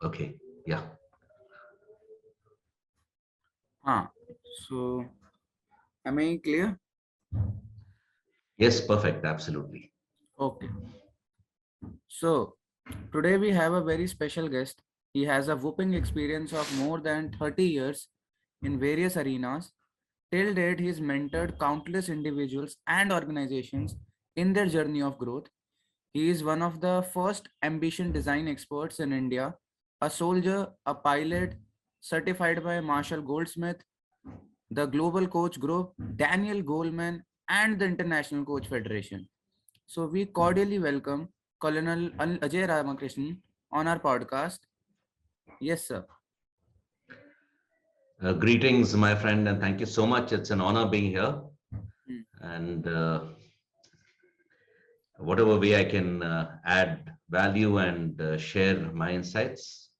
Okay. Yeah. Ah, so am I clear? Yes, perfect. Absolutely. Okay. So today we have a very special guest. He has a whooping experience of more than 30 years in various arenas. Till date, he's mentored countless individuals and organizations in their journey of growth. He is one of the first ambition design experts in India, a soldier, a pilot, certified by Marshall Goldsmith, the Global Coach Group, Daniel Goleman, and the International Coach Federation. So we cordially welcome Colonel Ajay Ramakrishnan on our podcast. Yes, sir. Greetings, my friend, and thank you so much. It's an honor being here. Hmm. And whatever way I can add value and share my insights,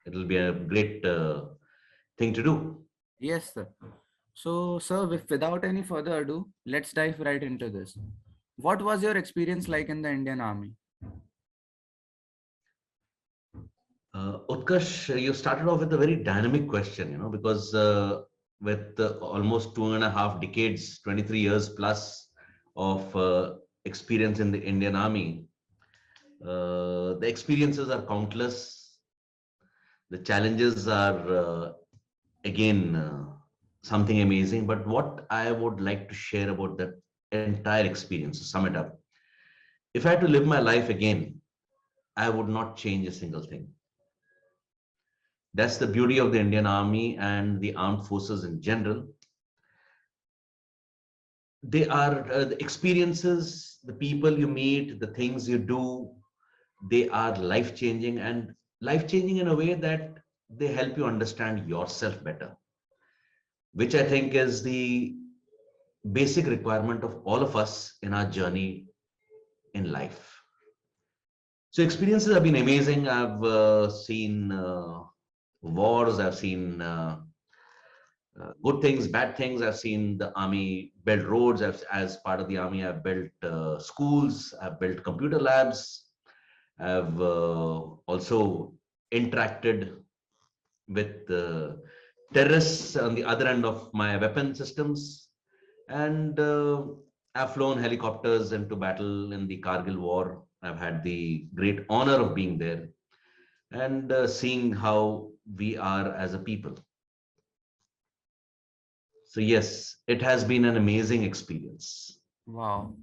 it'll be a great thing to do. Yes, sir. So, sir, without any further ado, let's dive right into this. What was your experience like in the Indian Army? Utkarsh, you started off with a very dynamic question, because with almost 2.5 decades, 23 years plus of experience in the Indian Army, the experiences are countless. The challenges are again something amazing. But what I would like to share about that entire experience, to sum it up, if I had to live my life again, I would not change a single thing. That's the beauty of the Indian Army and the armed forces in general. They are the experiences, the people you meet, the things you do, they are life changing, and life changing in a way that they help you understand yourself better, which I think is the basic requirement of all of us in our journey in life. So experiences have been amazing. I've seen wars. I've seen good things, bad things. I've seen the army build roads. As part of the army, I've built schools. I've built computer labs. I've also interacted with terrorists on the other end of my weapon systems. And I've flown helicopters into battle in the Kargil War. I've had the great honor of being there and seeing how we are as a people. So, yes, it has been an amazing experience. Wow,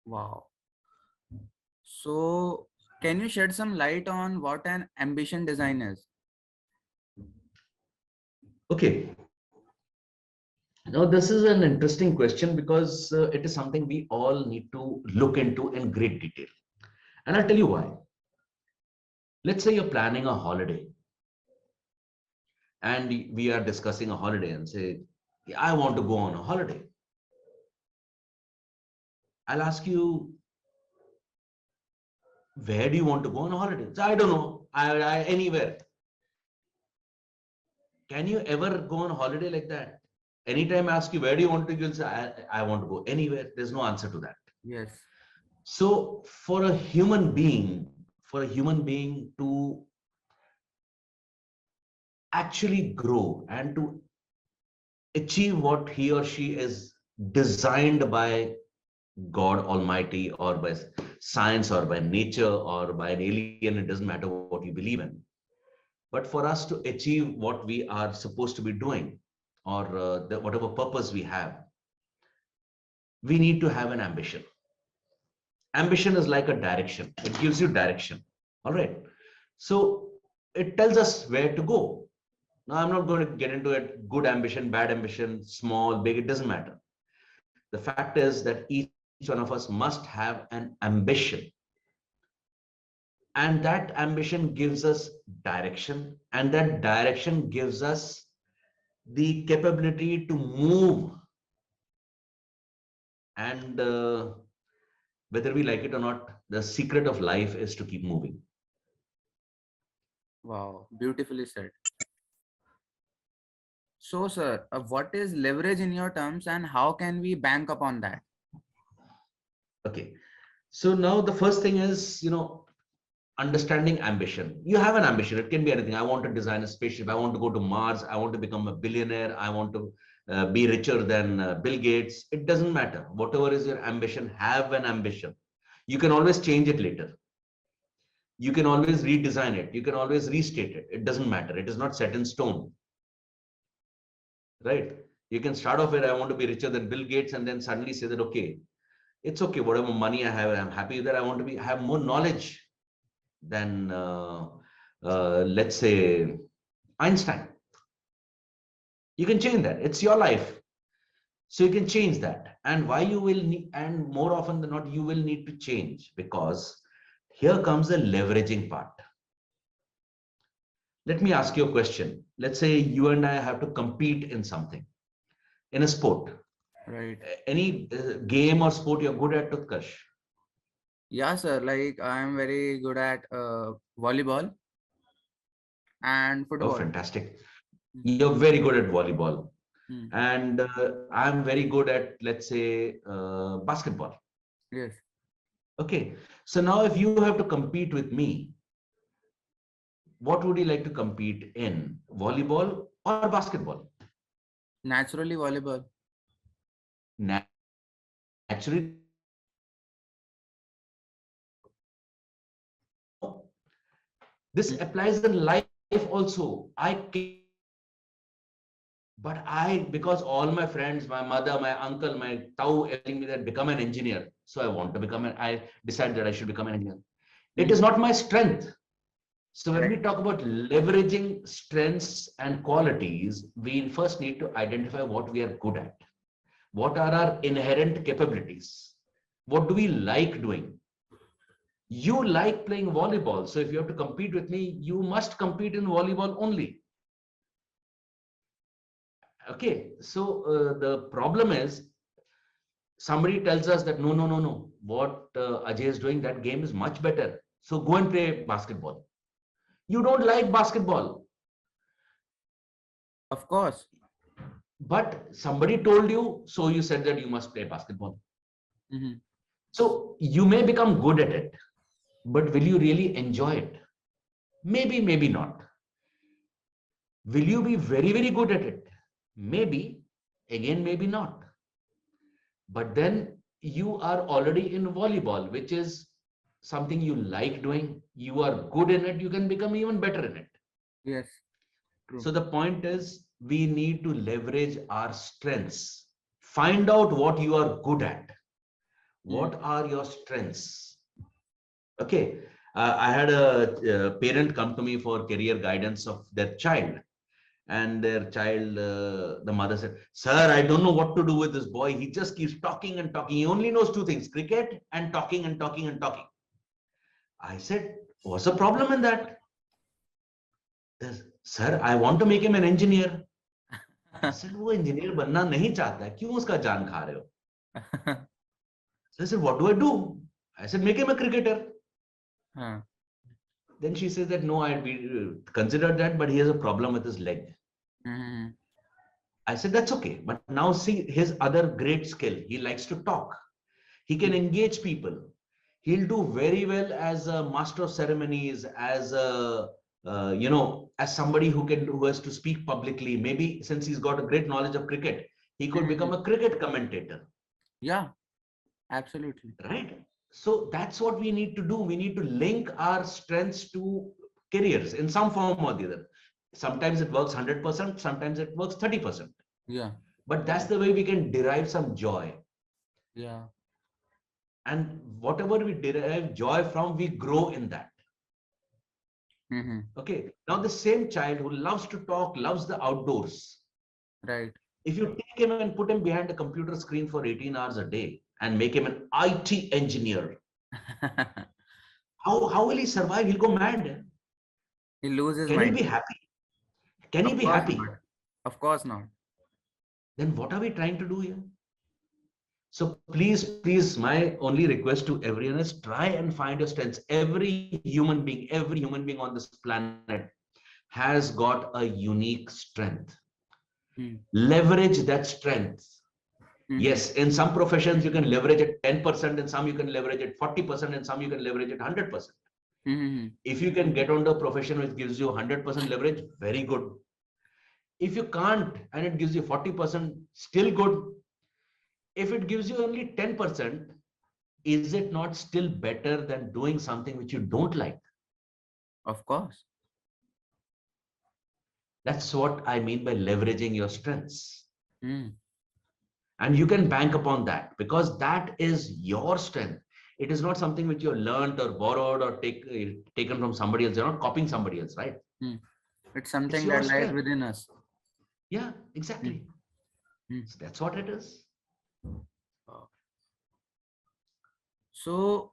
wow. So, can you shed some light on what an ambition design is? Okay, now this is an interesting question because it is something we all need to look into in great detail. And I'll tell you why. Let's say you're planning a holiday and we are discussing a holiday and say, "Yeah, I want to go on a holiday." I'll ask you, where do you want to go on a holiday? So, I don't know. Anywhere. Can you ever go on a holiday like that? Anytime I ask you, where do you want to go? You'll say, I want to go anywhere. There's no answer to that. Yes. So for a human being to actually grow and to achieve what he or she is designed by God Almighty or by science or by nature or by an alien, it doesn't matter what you believe in. But for us to achieve what we are supposed to be doing or whatever purpose we have, we need to have an ambition. Ambition is like a direction, it gives you direction. All right. So it tells us where to go. Now, I'm not going to get into it good ambition, bad ambition, small, big, it doesn't matter. The fact is that each one of us must have an ambition, and that ambition gives us direction, and that direction gives us the capability to move. And whether we like it or not, the secret of life is to keep moving. Wow, beautifully said. So, sir, what is leverage in your terms and how can we bank upon that? Okay. So now the first thing is, understanding ambition. You have an ambition. It can be anything. I want to design a spaceship. I want to go to Mars. I want to become a billionaire. I want to be richer than Bill Gates. It doesn't matter. Whatever is your ambition, have an ambition. You can always change it later. You can always redesign it. You can always restate it. It doesn't matter. It is not set in stone. Right? You can start off with, I want to be richer than Bill Gates, and then suddenly say that, okay, it's okay. Whatever money I have, I'm happy that I want to have more knowledge than, let's say, Einstein. You can change that. It's your life. So you can change that. And why you will need, and more often than not, you will need to change, because here comes the leveraging part. Let me ask you a question. Let's say you and I have to compete in something, in a sport. Right. Any game or sport you're good at, Utkarsh? Yeah, sir. Like I am very good at volleyball and Oh, football. fantastic. Mm. You're very good at volleyball. Mm. And I'm very good at, let's say, basketball. Yes. Okay. So now if you have to compete with me, what would you like to compete in? Volleyball or basketball? Naturally volleyball. Naturally, this Mm. applies in life also. But because all my friends, my mother, my uncle, my tau telling me that become an engineer. So I want to become I decided that I should become an engineer. It is not my strength. So when we Right. talk about leveraging strengths and qualities, we first need to identify what we are good at. What are our inherent capabilities? What do we like doing? You like playing volleyball. So if you have to compete with me, you must compete in volleyball only. Okay. So the problem is, somebody tells us that no, no, no, no. What Ajay is doing, that game is much better. So go and play basketball. You don't like basketball, Of course. but somebody told you, so you said that you must play basketball. Mm-hmm. So you may become good at it, but will you really enjoy it? Maybe, maybe not. Will you be very, very good at it? Maybe, again, maybe not. But then you are already in volleyball, which is something you like doing. You are good in it. You can become even better in it. Yes. True. So the point is, we need to leverage our strengths. Find out what you are good at. Mm. What are your strengths? Okay. I had a parent come to me for career guidance of their child. And their child, the mother said, "Sir, I don't know what to do with this boy. He just keeps talking and talking. He only knows two things, cricket and talking and talking and talking." I said, "What's the problem in that?" "Sir, I want to make him an engineer." I said, "वो engineer बनना नहीं चाहता है, क्यों उसका जान खा रहे हो?" So I said, "What do I do?" I said, "Make him a cricketer." Then she says that, "No, I considered that, but he has a problem with his leg." Mm-hmm. I said, "That's okay. But now see his other great skill. He likes to talk. He can engage people. He'll do very well as a master of ceremonies, as a, as somebody who has to speak publicly. Maybe since he's got a great knowledge of cricket, he could Mm-hmm. become a cricket commentator." Yeah, absolutely. Right? So that's what we need to do. We need to link our strengths to careers in some form or the other. Sometimes it works 100%, sometimes it works 30%. Yeah. But that's the way we can derive some joy. Yeah. And whatever we derive joy from, we grow in that. Mm-hmm. Okay. Now, the same child who loves to talk, loves the outdoors. Right. If you take him and put him behind a computer screen for 18 hours a day and make him an IT engineer, how will he survive? He'll go mad. He loses his Can he mind. be happy? Can he Of be course happy? not. Of course not. Then what are we trying to do here? So please, please, my only request to everyone is try and find your strengths. Every human being on this planet has got a unique strength. Mm. Leverage that strength. Mm-hmm. Yes, in some professions you can leverage it 10%, in some you can leverage it 40%, in some you can leverage it 100%. If you can get onto a profession which gives you 100% leverage, very good. If you can't and it gives you 40%, still good. If it gives you only 10%, is it not still better than doing something which you don't like? Of course. That's what I mean by leveraging your strengths. Mm. And you can bank upon that because that is your strength. It is not something which you learned or borrowed or taken from somebody else. You're not copying somebody else, right? Mm. It's It's something your that lies strength. within us. Yeah, Mm. exactly. Mm. So that's what it is. Wow. So,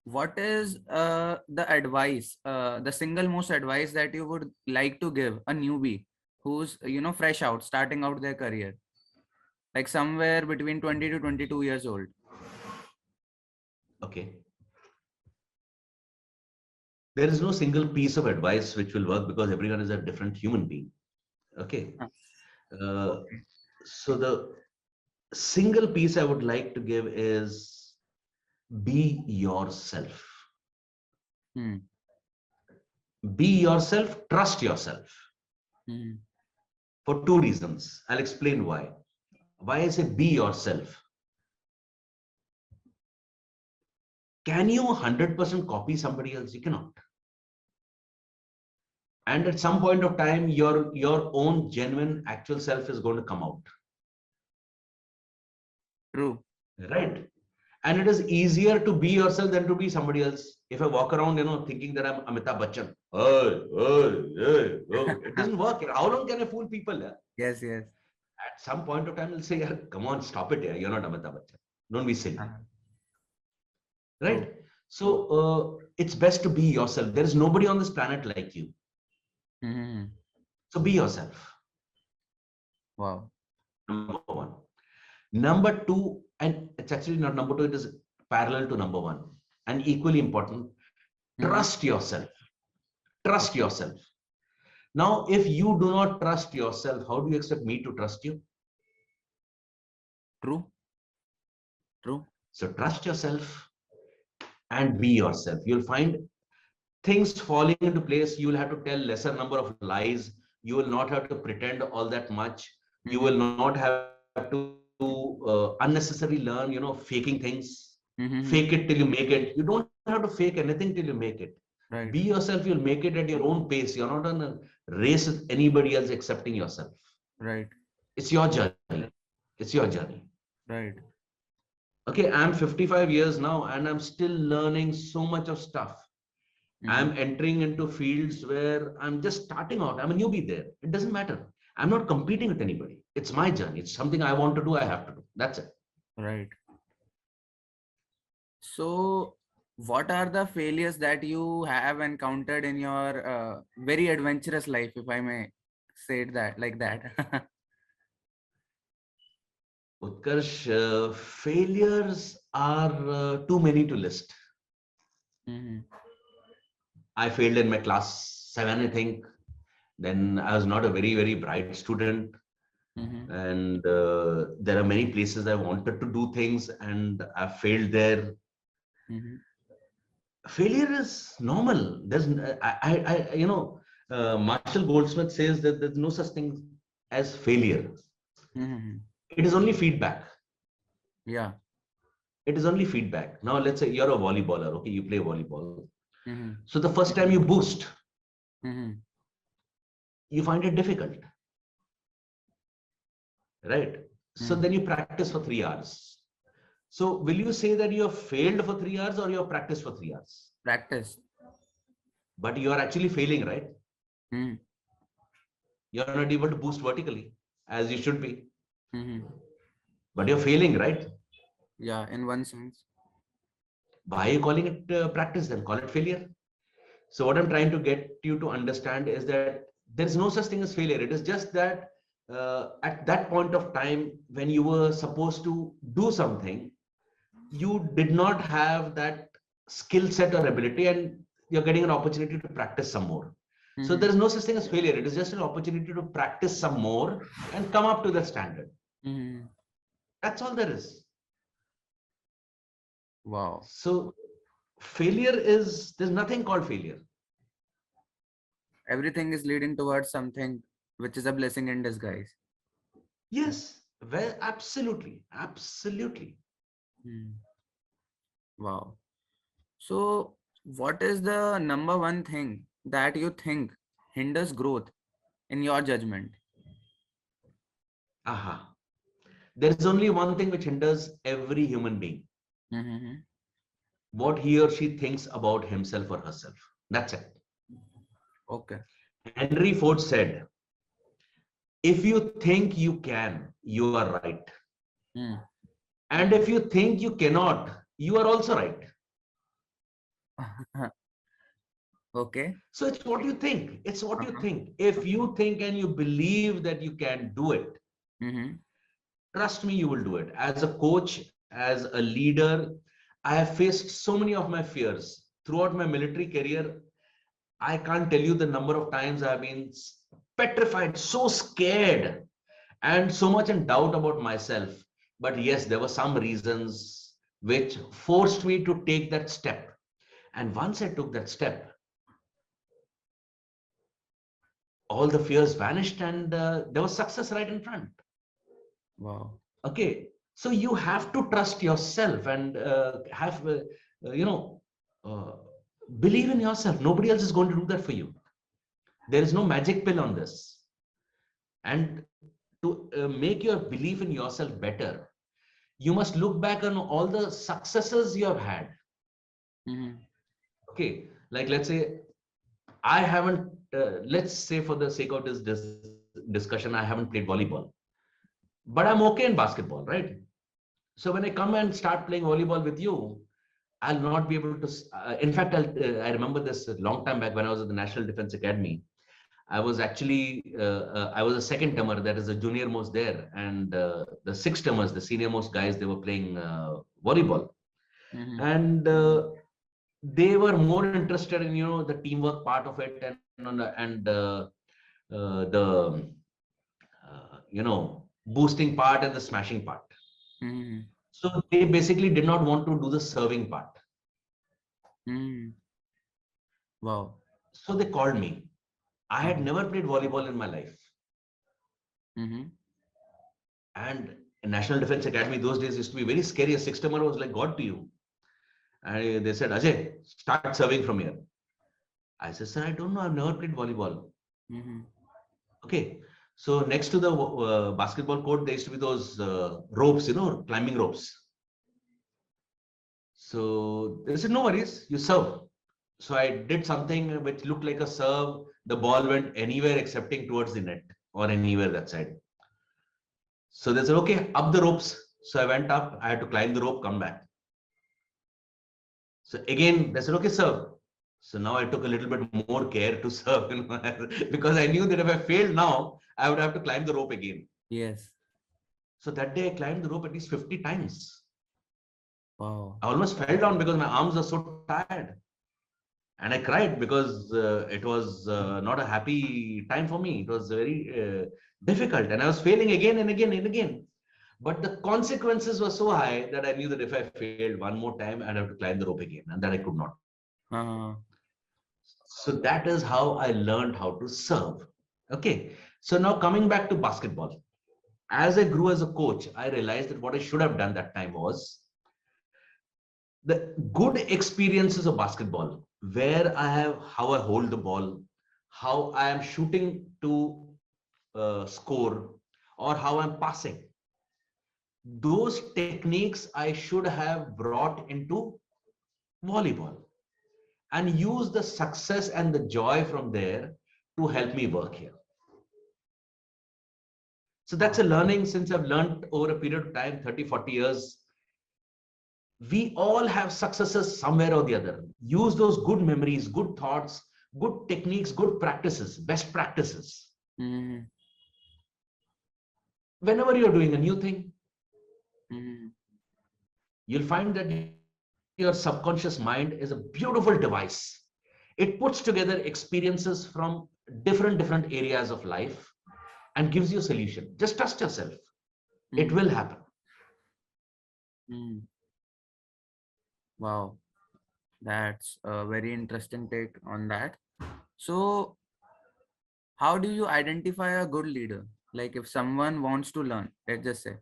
what is the advice, the single most advice that you would like to give a newbie who's, fresh out, starting out their career, like somewhere between 20 to 22 years old? Okay. There is no single piece of advice which will work because everyone is a different human being. Okay. Huh. Uh, Okay. so the single piece I would like to give is be yourself. Hmm. Be yourself, trust yourself Hmm. for two reasons. I'll explain why. Why I say be yourself. Can you 100% copy somebody else? You cannot. And at some point of time, your own genuine actual self is going to come out. True. Right? And it is easier to be yourself than to be somebody else. If I walk around, thinking that I'm Amitabh Bachchan, it doesn't work. How long can I fool people? Yeah? Yes, yes. At some point of time, they'll say, yeah, come on, stop it. Yeah. You're not Amitabh Bachchan. Don't be silly. Uh-huh. True. Right? So it's best to be yourself. There is nobody on this planet like you. Hmm. So be yourself. Wow. Number one. Number two, and it's actually not number two, it is parallel to number one and equally important. Hmm. Trust yourself. Trust yourself. Now, if you do not trust yourself, how do you expect me to trust you? True. True. So trust yourself and be yourself. You'll find things falling into place. You will have to tell lesser number of lies. You will not have to pretend all that much. You will Hmm. not have to unnecessarily learn, faking things. Fake Hmm. it till you make it. You don't have to fake anything till you make it. Be Right. yourself. You'll make it at your own pace. You're not on a race with anybody else excepting yourself. Right. It's your journey. It's your journey. Right. Okay, I'm 55 years now and I'm still learning so much of stuff. Hmm. I'm entering into fields where I'm just starting out. I'm a newbie there. It doesn't matter. I'm not competing with anybody. It's my journey. It's something I want to do. I have to do. That's it. Right. So, what are the failures that you have encountered in your very adventurous life, if I may say it that like that? Utkarsh, failures are too many to list. Hmm. I failed in my class 7, I think. Then I was not a very, very bright student. Hmm. And there are many places I wanted to do things and I failed there. Hmm. Failure is normal. Marshall Goldsmith says that there's no such thing as failure. Hmm. It is only feedback. Yeah. It is only feedback. Now, let's say you're a volleyballer. Okay, you play volleyball. Hmm. So the first time you boost, Hmm. you find it difficult, right? So Hmm. then you practice for 3 hours. So will you say that you have failed for 3 hours or you have practiced for 3 hours? Practice. But you are actually failing, right? Hmm. You're not able to boost vertically as you should be, Hmm. but you're failing, right? Yeah, in one sense. Why are you calling it practice then? Call it failure. So what I'm trying to get you to understand is that there's no such thing as failure. It is just that at that point of time when you were supposed to do something, you did not have that skill set or ability, and you're getting an opportunity to practice some more. So Hmm. there is no such thing as failure. It is just an opportunity to practice some more and come up to that standard. Hmm. That's all there is. Wow. So Failure is, there's nothing called failure. Everything is leading towards something which is a blessing in disguise. Yes, well, absolutely, absolutely. Hmm. Wow. So, what is the number one thing that you think hinders growth in your judgment? Aha. There is only one thing which hinders every human being: Mm-hmm. what he or she thinks about himself or herself. That's it. Okay. Henry Ford said, if you think you can, you are right. Hmm. And if you think you cannot, you are also right. Okay. So it's what you think. It's what you Uh-huh. think. If Uh-huh. you think and you believe that you can do it, Mm-hmm. trust me, you will do it. As a coach, as a leader, I have faced so many of my fears throughout my military career. I can't tell you the number of times I've been petrified, so scared, and so much in doubt about myself. But yes, there were some reasons which forced me to take that step. And once I took that step, all the fears vanished, and there was success right in front. Wow. Okay, so you have to trust yourself and have you know uh, believe in yourself. Nobody else is going to do that for you. There is no magic pill on this. And to make your belief in yourself better, you must look back on all the successes you have had. Mm-hmm. Okay, like let's say I haven't let's say for the sake of this discussion, I haven't played volleyball, but I'm okay in basketball, right? So when I come and start playing volleyball with you, I'll not be able to. In fact, I remember this a long time back when I was at the National Defense Academy. I was actually I was a second termer, that is the junior most there, and the six termers, the senior most guys, they were playing volleyball, Mm-hmm. and they were more interested in the teamwork part of it, and the boosting part and the smashing part. Mm-hmm. So they basically did not want to do the serving part. Mm-hmm. Wow. So they called me. I had Uh-huh. never played volleyball in my life. Mm-hmm. And in National Defense Academy, those days used to be very scary. A six termer was like God to you. And they said, Ajay, start serving from here. I said, sir, I don't know. I've never played volleyball. Mm-hmm. Okay. So next to the basketball court, there used to be those ropes, climbing ropes. So they said, no worries, you serve. So I did something which looked like a serve. The ball went anywhere excepting towards the net or anywhere that side. So they said, okay, up the ropes. So I went up. I had to climb the rope, come back. So again, they said, okay, serve. So now I took a little bit more care to serve, because I knew that if I failed now, I would have to climb the rope again. Yes. So that day I climbed the rope at least 50 times. Wow. I almost fell down because my arms were so tired. And I cried because it was not a happy time for me. It was very difficult. And I was failing again and again and again. But the consequences were so high that I knew that if I failed one more time, I'd have to climb the rope again. And that I could not. Uh, So that is how I learned how to serve. Okay. So now coming back to basketball. As I grew as a coach, I realized that what I should have done that time was the good experiences of basketball, where I have how I hold the ball, how I am shooting to score, or how I'm passing. Those techniques I should have brought into volleyball and use the success and the joy from there to help me work here. So that's a wow. learning since I've learned over a period of time, 30, 40 years. We all have successes somewhere or the other. Use those good memories, good thoughts, good techniques, good practices, best practices. Mm-hmm. Whenever you're doing a new thing, Mm-hmm. you'll find that your subconscious mind is a beautiful device. It puts together experiences from different areas of life and gives you a solution. Just trust yourself. It Mm-hmm. will happen. Mm-hmm. Wow. That's a very interesting take on that. So, how do you identify a good leader? Like, if someone wants to learn, let's just say,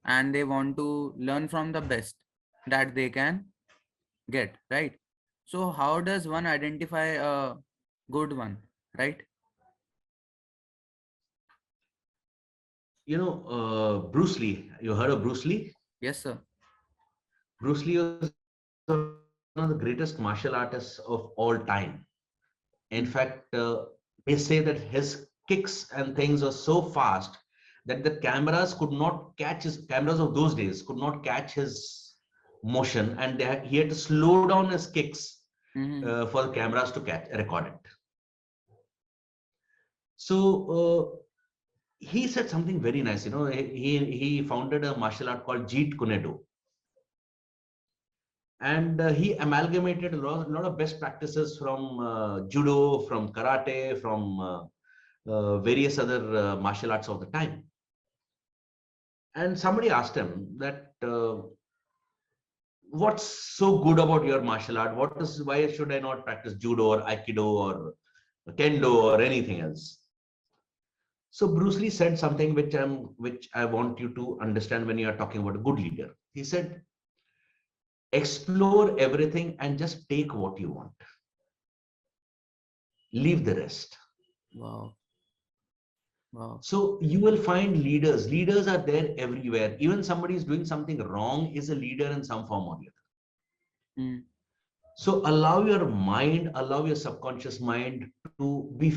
and they want to learn from the best that they can get, right? So, how does one identify a good one, right? Bruce Lee. You heard of Bruce Lee? Yes, sir. Bruce Lee was one of the greatest martial artists of all time. In fact, they say that his kicks and things are so fast that the cameras could not catch his cameras of those days could not catch his motion, and he had to slow down his kicks Mm-hmm. for the cameras to catch record it. So he said something very nice. He founded a martial art called Jeet Kune Do, and he amalgamated a lot of best practices from judo, from karate, from various other martial arts of the time. And somebody asked him that, what's so good about your martial art? Why should I not practice judo or aikido or kendo or anything else? So Bruce Lee said something which I want you to understand when you are talking about a good leader. He said, explore everything and just take what you want. Leave the rest. Wow. Wow. So you will find leaders. Leaders are there everywhere. Even somebody is doing something wrong is a leader in some form or the other. Mm. So allow your mind, allow your subconscious mind to be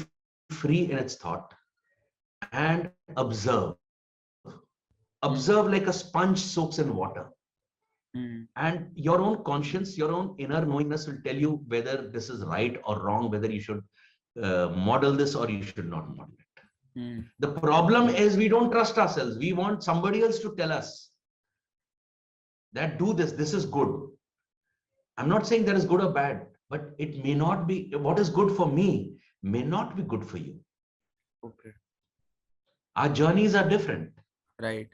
free in its thought and observe. Observe like a Mm. sponge soaks in water. Mm. And your own conscience, your own inner knowingness will tell you whether this is right or wrong, whether you should model this or you should not model it. Mm. The problem is we don't trust ourselves. We want somebody else to tell us that do this, this is good. I'm not saying that is good or bad, but it may not be what is good for me, may not be good for you. Okay. Our journeys are different, Right.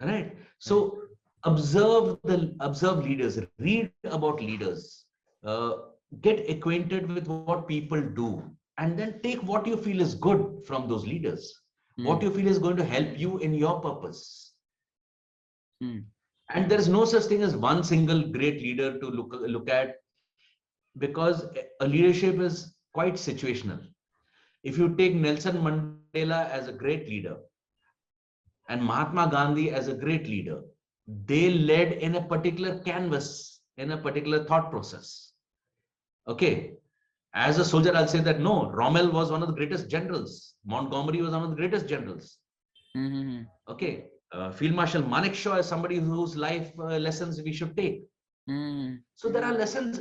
right? Right. So observe leaders, read about leaders, uh, get acquainted with what people do, and then take what you feel is good from those leaders, what Mm. you feel is going to help you in your purpose. Mm. And there is no such thing as one single great leader to look at, because a leadership is quite situational. If you take Nelson Mandela as a great leader and Mahatma Gandhi as a great leader, they led in a particular canvas, in a particular thought process. Okay. As a soldier, I'll say that no, Rommel was one of the greatest generals. Montgomery was one of the greatest generals. Mm-hmm. Okay. Field Marshal Manekshaw is somebody whose life lessons we should take. Mm-hmm. So there are lessons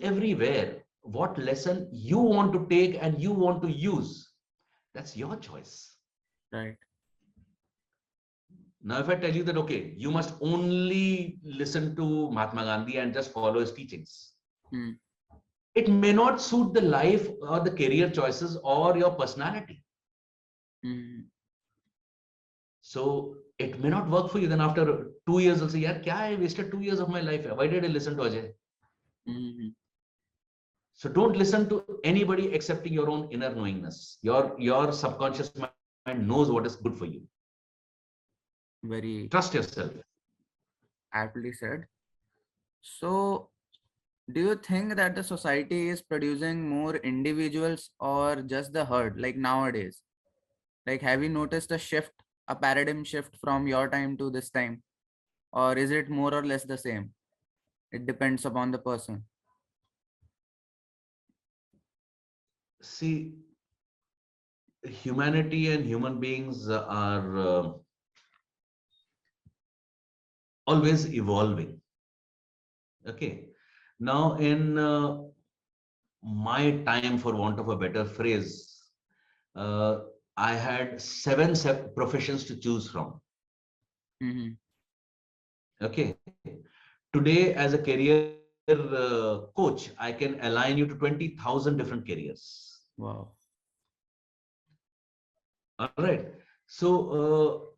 everywhere. What lesson you want to take and you want to use, that's your choice. Right. Now, if I tell you that, okay, you must only listen to Mahatma Gandhi and just follow his teachings, Mm. it may not suit the life or the career choices or your personality. Mm. So it may not work for you. Then after 2 years, you'll say, yeah, kya, I wasted 2 years of my life. Why did I listen to Ajay? Mm. So don't listen to anybody excepting your own inner knowingness. Your subconscious mind knows what is good for you. Very Trust yourself. aptly said. So, do you think that the society is producing more individuals or just the herd, like nowadays? Like, have you noticed a shift, a paradigm shift from your time to this time? Or is it more or less the same? It depends upon the person. See, humanity and human beings are always evolving. Okay. Now, in my time, for want of a better phrase, uh, I had seven professions to choose from. Mm-hmm. Okay. Today, as a career coach, I can align you to 20,000 different careers. Wow. All right. So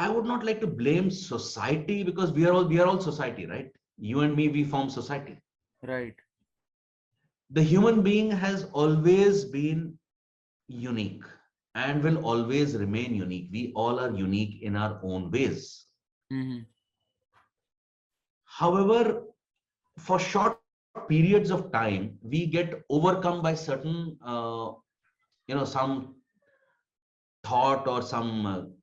I would not like to blame society, because we are all society, right? You and me, we form society. Right. The human being has always been unique and will always remain unique. We all are unique in our own ways. Mm-hmm. However, for short periods of time, we get overcome by certain, some thought or some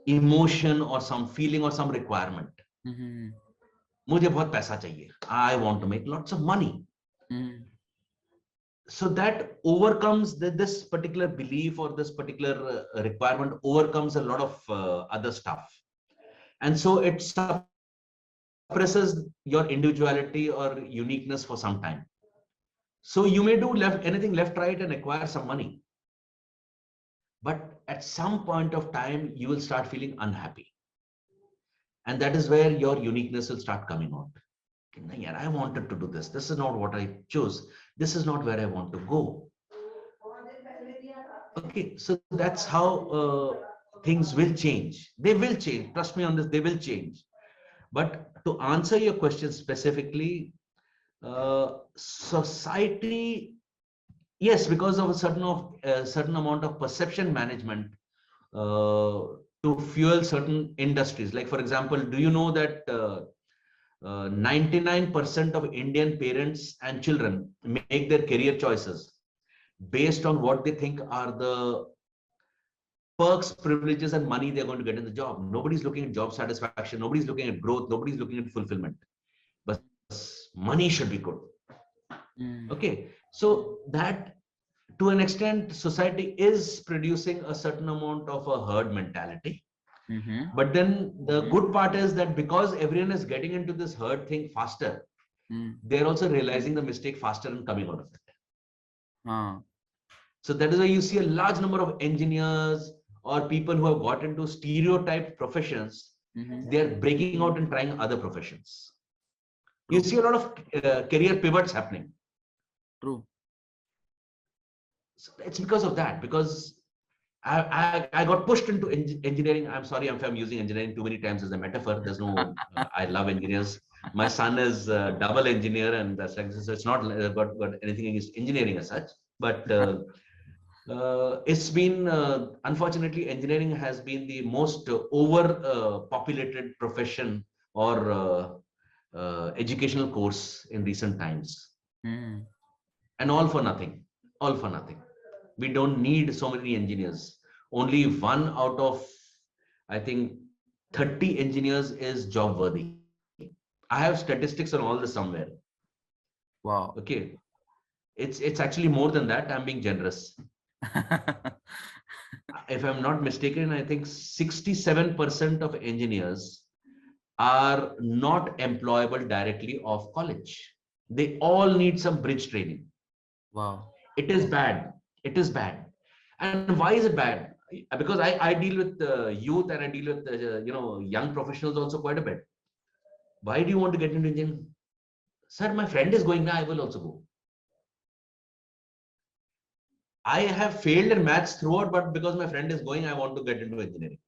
emotion or some feeling or some requirement. Mm-hmm. मुझे बहुत पैसा चाहिए. I want to make lots of money. Mm-hmm. So that overcomes this particular belief or this particular requirement overcomes a lot of other stuff. And so it suppresses your individuality or uniqueness for some time. So you may do anything left, right, and acquire some money. But at some point of time, you will start feeling unhappy. And that is where your uniqueness will start coming out. Yeah, I wanted to do this. This is not what I chose. This is not where I want to go. Okay, so that's how things will change. They will change. Trust me on this, they will change. But to answer your question specifically, society, yes, because of a certain amount of perception management to fuel certain industries. Like, for example, do you know that 99% of Indian parents and children make their career choices based on what they think are the perks, privileges, and money they're going to get in the job. Nobody's looking at job satisfaction. Nobody's looking at growth. Nobody's looking at fulfillment. But money should be good. Mm-hmm. Okay. So that, to an extent, society is producing a certain amount of a herd mentality. Mm-hmm. But then the good part is that because everyone is getting into this herd thing faster, they're also realizing the mistake faster and coming out of it. So that is why you see a large number of engineers or people who have got into stereotyped professions, they're breaking out and trying other professions. You see a lot of career pivots happening. True. So it's because of that, because I got pushed into engineering. I'm sorry if I'm using engineering too many times as a metaphor. There's no, I love engineers. My son is a double engineer, and that's like, so it's not got anything against engineering as such. But it's been, unfortunately, engineering has been the most overpopulated profession or educational course in recent times. And all for nothing. All for nothing. We don't need so many engineers. Only one out of, I think, 30 engineers is job worthy. I have statistics on all this somewhere. Wow. Okay. It's actually more than that. I'm being generous. If I'm not mistaken, I think 67% of engineers are not employable directly off college. They all need some bridge training. Wow. It is bad. It is bad. And why is it bad? Because I deal with youth and I deal with young professionals also quite a bit. Why do you want to get into engineering? Sir, my friend is going now. I will also go. I have failed in maths throughout, but because my friend is going, I want to get into engineering.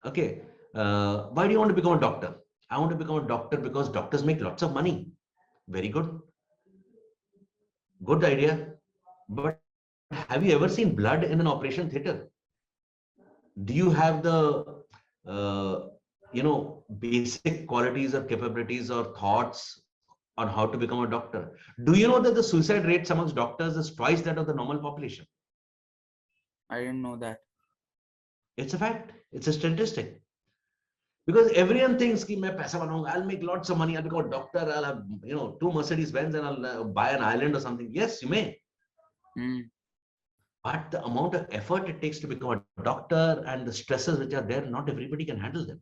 Okay. Why do you want to become a doctor? I want to become a doctor because doctors make lots of money. Very good. Good idea. But have you ever seen blood in an operation theater? Do you have the basic qualities or capabilities or thoughts on how to become a doctor? Do you know that the suicide rate amongst doctors is twice that of the normal population? I didn't know that. It's a fact. It's a statistic. Because everyone thinks कि मैं पैसा बनाऊंगा, I'll make lots of money, I'll become a doctor, I'll have 2 Mercedes Benz and I'll buy an island or something. Yes, you may. But the amount of effort it takes to become a doctor and the stresses which are there, not everybody can handle them.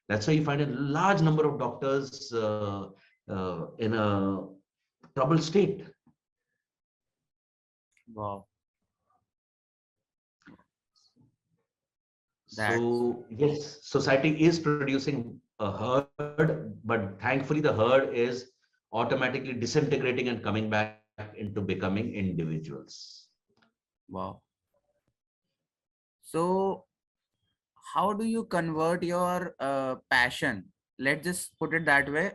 That's why you find a large number of doctors in a troubled state. Wow. So yes, society is producing a herd, but thankfully the herd is automatically disintegrating and coming back into becoming individuals. Wow. So how do you convert your passion? Let's just put it that way.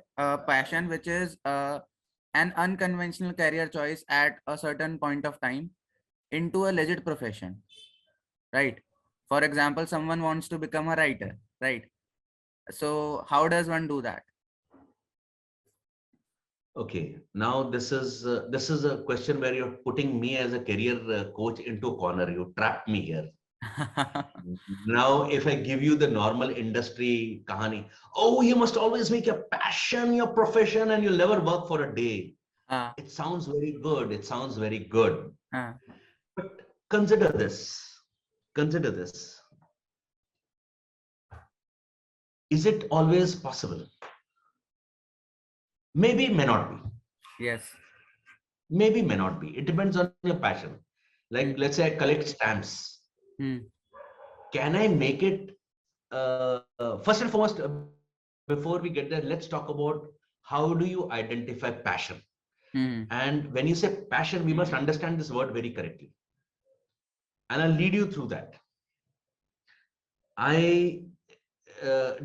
Passion, which is an unconventional career choice at a certain point of time, into a legit profession, right? For example, someone wants to become a writer, right? So how does one do that? Okay, now this is a question where you're putting me as a career coach into a corner. You trapped me here. Now, if I give you the normal industry kahani, oh, you must always make your passion your profession and you'll never work for a day. uh, It sounds very good. It sounds very good. uh, But consider this. Consider this. Is it always possible? Maybe, may not be. yes. Maybe, may not be. It depends on your passion. Like, Mm, let's say I collect stamps. mm, Can I make it? First and foremost, before we get there, let's talk about how do you identify passion? mm, And when you say passion, we must understand this word very correctly. And I'll lead you through that. I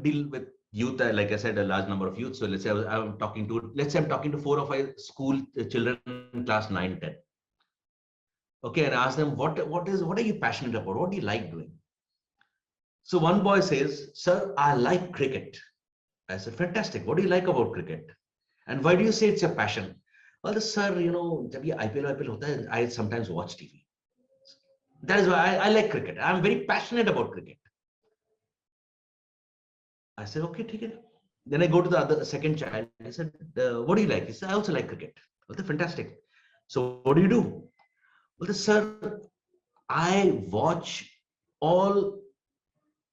deal with youth, like I said, a large number of youth. So let's say I'm talking to, let's say I'm talking to 4 or 5 school children in class 9, 10. Okay, and I ask them, what are you passionate about? What do you like doing? So one boy says, sir, I like cricket. I said, fantastic. What do you like about cricket? And why do you say it's your passion? Well, sir, जब ये IPL होता है, I sometimes watch TV. That is why I like cricket. I'm very passionate about cricket. I said, okay, take it. Then I go to the second child. I said, what do you like? He said, I also like cricket. Well, fantastic. So what do you do? Well, sir, I watch all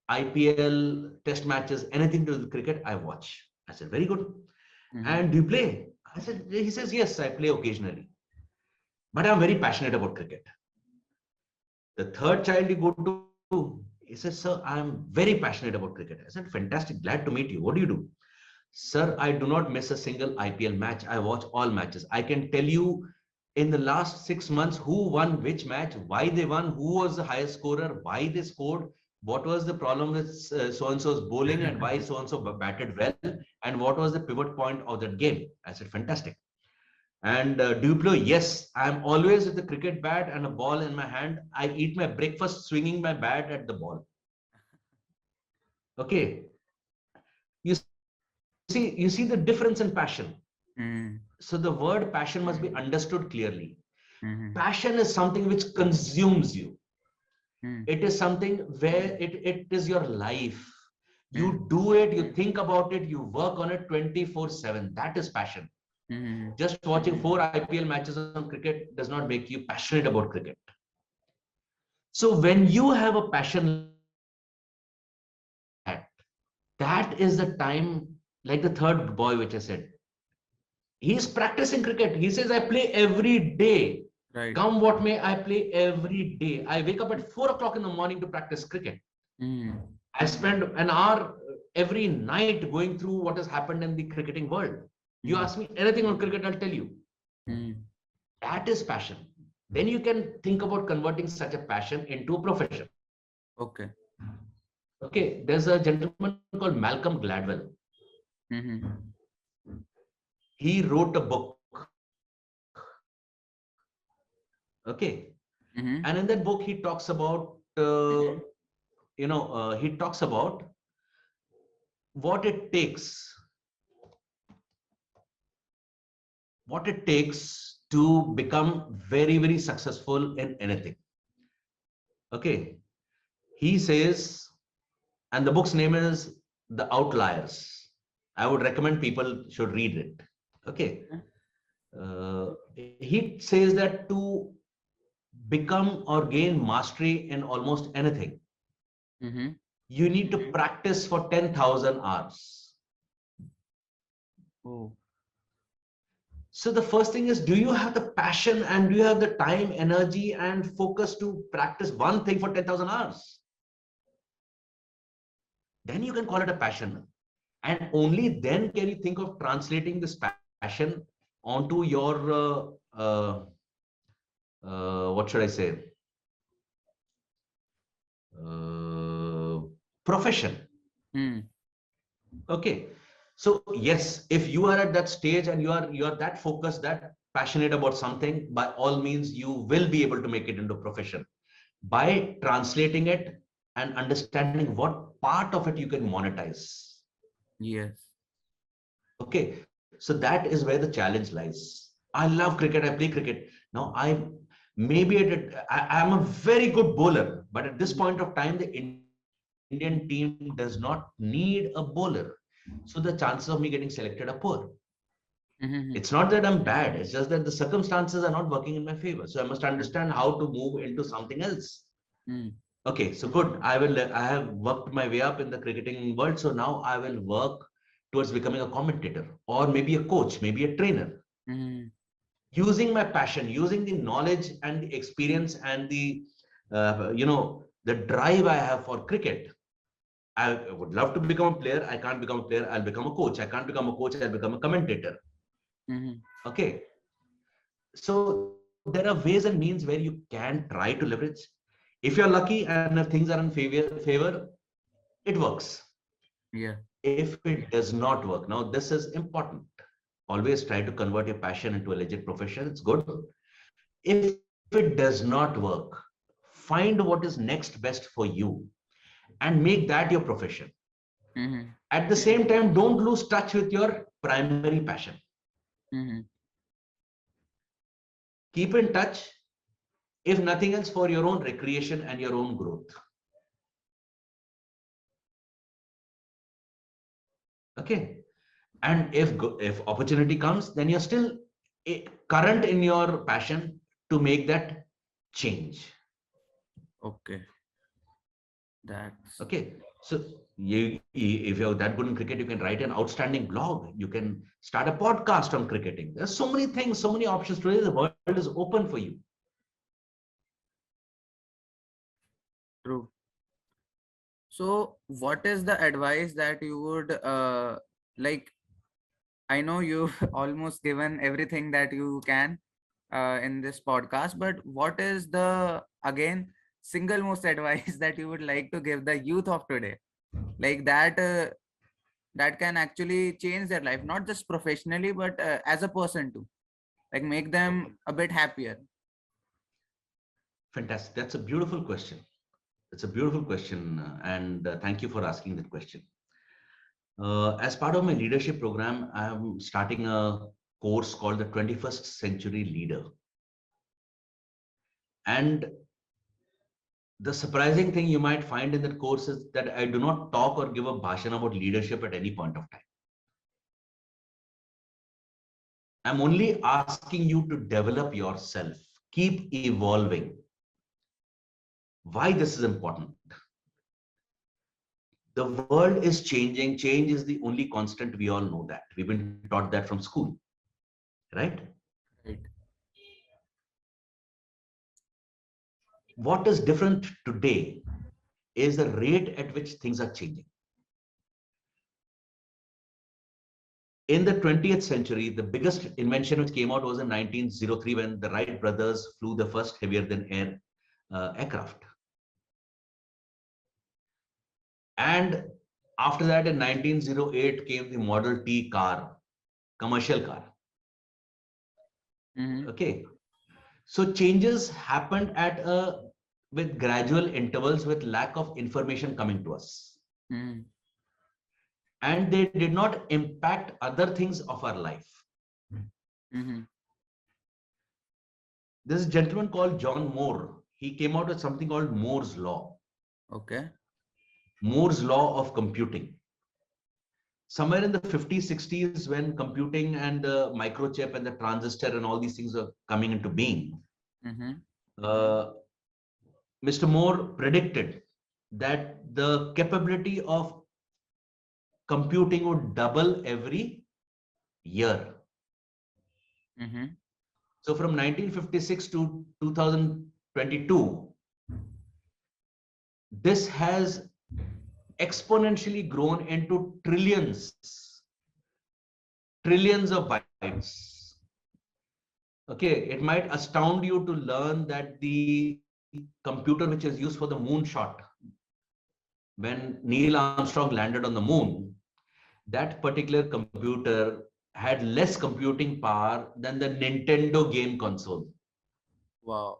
IPL test matches, anything to do with cricket, I watch. I said, very good. mhm, And do you play? I said, he says, yes, I play occasionally. But I'm very passionate about cricket. The third child you go to, he says, sir, I'm very passionate about cricket. I said, fantastic, glad to meet you. What do you do? Sir, I do not miss a single IPL match. I watch all matches. I can tell you in the last 6 months who won which match, why they won, who was the highest scorer, why they scored, what was the problem with so and so's bowling, and why so and so batted well, and what was the pivot point of that game. I said, fantastic. And do you play? Yes, I'm always with the cricket bat and a ball in my hand. I eat my breakfast swinging my bat at the ball. Okay. You see the difference in passion. mm, So the word passion must be understood clearly. mhm, Passion is something which consumes you. mm, It is something where it is your life. mm, You do it, you think about it, you work on it 24/7. That is passion. mhm, Just watching 4 IPL matches on cricket does not make you passionate about cricket. So when you have a passion like that is the time, like the third boy which I said, he's practicing cricket. He says, I play every day. right. Come what may, I play every day. I wake up at 4 o'clock in the morning to practice cricket. Mm, I spend an hour every night going through what has happened in the cricketing world. You mm, ask me anything on cricket, I'll tell you. mm, That is passion. Then you can think about converting such a passion into a profession. okay. Okay, there's a gentleman called Malcolm Gladwell. Mhm, He wrote a book. Okay, mhm, and in that book he talks about he talks about what it takes to become very, very successful in anything. Okay, he says, and the book's name is The Outliers. I would recommend people should read it. Okay, he says that to become or gain mastery in almost anything, mhm. you need to practice for 10,000 hours. Oh, So the first thing is, do you have the passion and do you have the time, energy, and focus to practice one thing for 10,000 hours? Then you can call it a passion. And only then can you think of translating this passion onto your, what should I say? Uh, profession. Hmm. Okay. So yes, if you are at that stage and you are that focused, that passionate about something, by all means, you will be able to make it into profession by translating it and understanding what part of it you can monetize. Yes. Okay. So that is where the challenge lies. I love cricket. I play cricket. Now I'm a very good bowler, but at this Mhm. point of time, the Indian team does not need a bowler. So the chances of me getting selected are poor. It's Mhm. not that I'm bad. It's just that the circumstances are not working in my favor. So I must understand how to move into something else. Hmm. Okay, so good. I have worked my way up in the cricketing world. So now I will work towards becoming a commentator or maybe a coach, maybe a trainer. Mhm. Using my passion, using the knowledge and the experience and the drive I have for cricket. I would love to become a player. I can't become a player. I'll become a coach. I can't become a coach. I'll become a commentator. Mhm. Okay. So there are ways and means where you can try to leverage. If you're lucky and if things are in favor, it works. Yeah. If it does not work, now this is important. Always try to convert your passion into a legit profession. It's good. If it does not work, find what is next best for you and make that your profession. Mhm. At the same time, don't lose touch with your primary passion. Mhm. Keep in touch, if nothing else, for your own recreation and your own growth. Okay. And if opportunity comes, then you're still current in your passion to make that change. Okay. That's Okay. So if you're that good in cricket, you can write an outstanding blog. You can start a podcast on cricketing. There's so many things, so many options today. The world is open for you. true. So, what is the advice that you would like? I know you've almost given everything that you can in this podcast, but what is the again single most advice that you would like to give the youth of today, like that can actually change their life, not just professionally, but as a person too, like make Okay. them a bit happier. Fantastic. That's a beautiful question. It's a beautiful question. And thank you for asking that question. As part of my leadership program, I am starting a course called the 21st Century Leader. And the surprising thing you might find in that course is that I do not talk or give a bhashan about leadership at any point of time. I'm only asking you to develop yourself, keep evolving. Why this is important? The world is changing. Change is the only constant. We all know that. We've been taught that from school, right? Right. What is different today is the rate at which things are changing. In the 20th century, the biggest invention which came out was in 1903 when the Wright brothers flew the first heavier than air aircraft. And after that, in 1908 came the Model T car, commercial car. Mm-hmm. Okay. So changes happened at a with gradual intervals with lack of information coming to us. Mm-hmm. And they did not impact other things of our life. Mm-hmm. There's a gentleman called John Moore. He came out with something called Moore's Law. Okay. Moore's Law of computing. Somewhere in the 50s, 60s, when computing and the microchip and the transistor and all these things are coming into being, Mm-hmm. uh, Mr. Moore predicted that the capability of computing would double every year. Mm-hmm. So from 1956 to 2022, this has exponentially grown into trillions of bytes. Okay, it might astound you to learn that the computer which is used for the moonshot, when Neil Armstrong landed on the moon, that particular computer had less computing power than the Nintendo game console. Wow.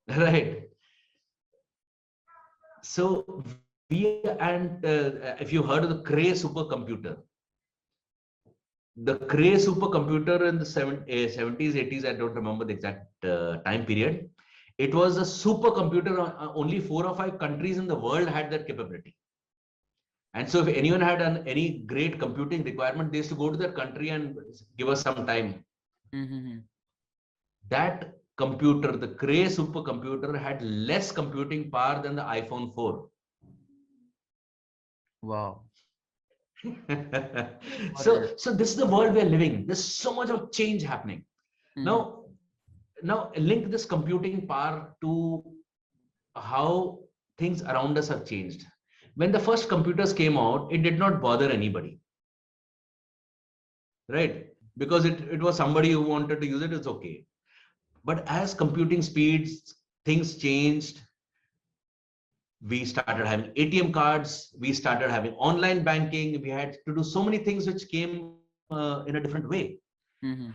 Right. So if you heard of the Cray supercomputer, the Cray supercomputer in the 70s, 80s, I don't remember the exact time period. It was a supercomputer. Only 4 or 5 countries in the world had that capability. And so if anyone had any great computing requirement, they used to go to their country and give us some time. Mm-hmm. That computer, the Cray supercomputer, had less computing power than the iPhone 4. Wow. Got it. So this is the world we're living. There's so much of change happening. Mm-hmm. Now link this computing power to how things around us have changed. When the first computers came out, it did not bother anybody, right? Because it was somebody who wanted to use it, it's okay. But as computing speeds, things changed. We started having ATM cards, we started having online banking, we had to do so many things which came in a different way. Mm-hmm.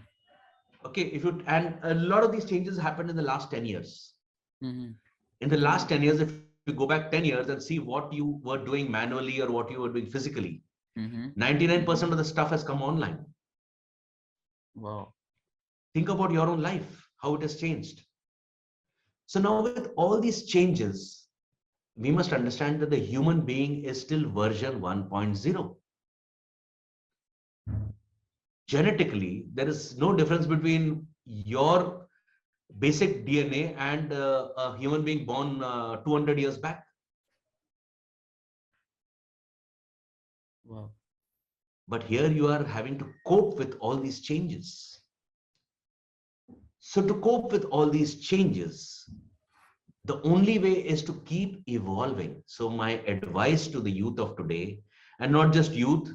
Okay, and a lot of these changes happened in the last 10 years. Mm-hmm. In the last 10 years, if you go back 10 years and see what you were doing manually or what you were doing physically, Mm-hmm. 99% of the stuff has come online. Wow. Think about your own life, how it has changed. So now with all these changes, we must understand that the human being is still version 1.0. Genetically, there is no difference between your basic DNA and a human being born 200 years back. Wow. But here you are having to cope with all these changes. So to cope with all these changes, the only way is to keep evolving. So my advice to the youth of today, and not just youth,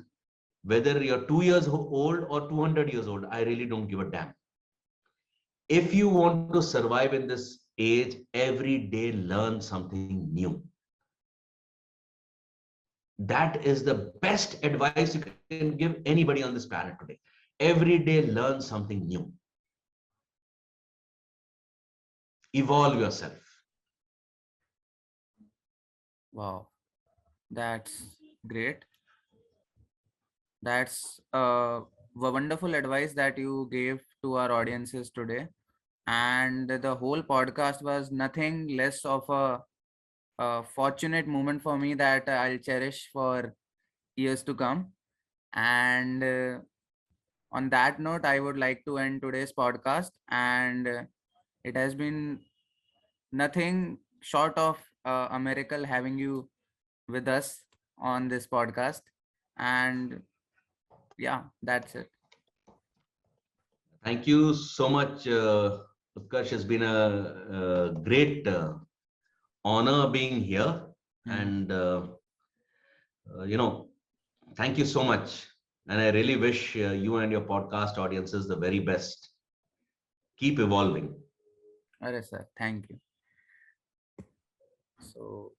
whether you're 2 years old or 200 years old, I really don't give a damn. If you want to survive in this age, every day learn something new. That is the best advice you can give anybody on this planet today. Every day learn something new. Evolve yourself. Wow. That's great. That's wonderful advice that you gave to our audiences today. And the whole podcast was nothing less of a fortunate moment for me that I'll cherish for years to come. And on that note, I would like to end today's podcast. And it has been nothing short of a miracle having you with us on this podcast. And yeah, that's it. Thank you so much, Utkarsh. It's been a great honor being here. Mhm. And, you know, thank you so much. And I really wish you and your podcast audiences the very best. Keep evolving. Alright, sir. Thank you. So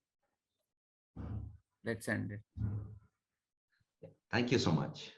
let's end it. Thank you so much.